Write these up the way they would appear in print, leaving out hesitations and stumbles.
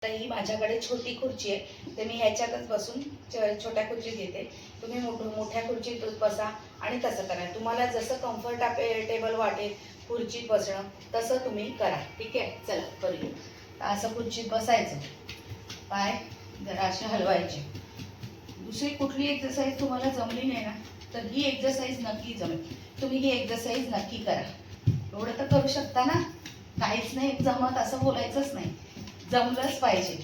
तर ही माझ्याकडे छोटी खुर्ची आहे, तर मी ह्याच्यातच बसून छोट्या खुर्चीत घेते. तुम्ही मोठ्या खुर्चीत बसा आणि तसं करा. तुम्हाला जसं कम्फर्टेबल वाटेल खुर्चीत बसणं तसं तुम्ही करा. ठीक आहे, चला करूया. तर असं खुर्चीत बसायचं, पाय जरा असे हलवायचे. दुसरी कुठली एक्सरसाइज तुम्हाला जमली नाही ना, तर ही एक्सरसाइज नक्की जमेल. तुम्ही ही एक्सरसाइज नक्की करा. एवढं तर करू शकता ना. काहीच नाही जमत असं बोलायचंच नाही, जमलंच पाहिजे,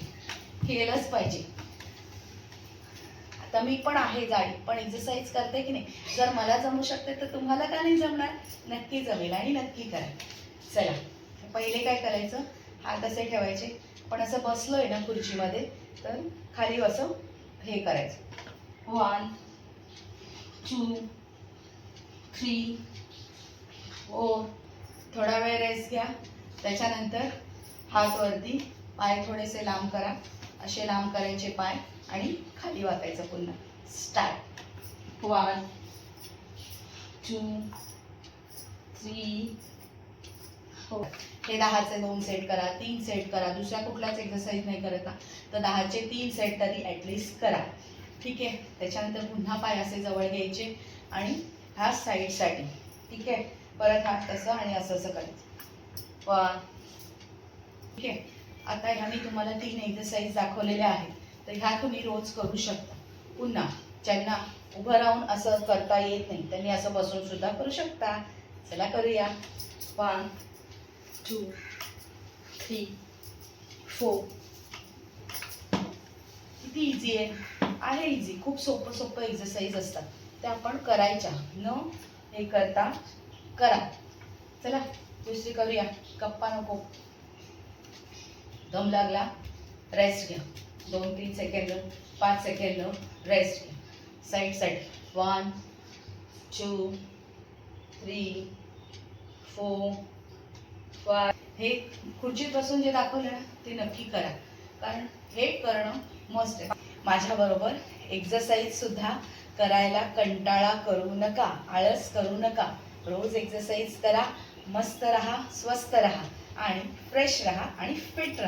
केलंच पाहिजे. आता मी पण आहे जाडी, पण एक्सरसाइज करते की नाही. जर मला जमू शकते तर तुम्हाला का नाही जमणार? नक्की जमेल आणि नक्की करा. चला, पहिले काय करायचं, हात असे ठेवायचे. पण असं बसलोय ना खुर्चीमध्ये, तर खाली असं हे करायचं. 1 2 3 4. थोडा वेळ रेस्ट घ्या. त्याच्यानंतर हात वरती, पाय थोडेसे लांब करा. असे लांब करायचे पाय आणि खाली वाकायचं पुन्हा. स्टार्ट. 1 2 3 4. हे 10चे 2 सेट करा, 3 सेट करा. दुसऱ्या कुठलाच एक्सरसाइज नाही करत ना, तर 10चे 3 सेट तरी ॲटलिस्ट करा. ठीक आहे. त्याच्यानंतर पुन्हा पाय असे जवळ घ्यायचे आणि हा साईडसाठी. ठीक आहे. परत हात तसं आणि असं असं करायचं. 1. ठीक आहे. आता ह्या मी तुम्हाला 3 एक्सरसाइज दाखवलेल्या आहेत, तर ह्या तुम्ही रोज करू शकता. पुन्हा ज्यांना उभं राहून असं करता येत नाही त्यांनी असं बसून सुद्धा करू शकता. चला करूया. 1 2 3 4. किती इझी आहे इझी. खूप सोपं एक्सरसाइज असतात, त्या आपण करायच्या, न हे करता करा. चला दुसरी करूया. गप्पा नको. दम लागला, रेस्ट घ्या. 2-3 सेकंद, 5 सेकंद रेस्ट घ्या. साईड 1 2 3 4 5. हे खुर्चीत बसून जे दाखवलं ना ते नक्की करा, कारण हे करणं मस्ट आहे. माझ्याबरोबर एक्सरसाइज सुद्धा करायला कंटाळा करू नका, आळस करू नका. रोज एक्सरसाइज करा. मस्त राहा, स्वस्थ राहा आणि फ्रेश राहा आणि फिट राहा.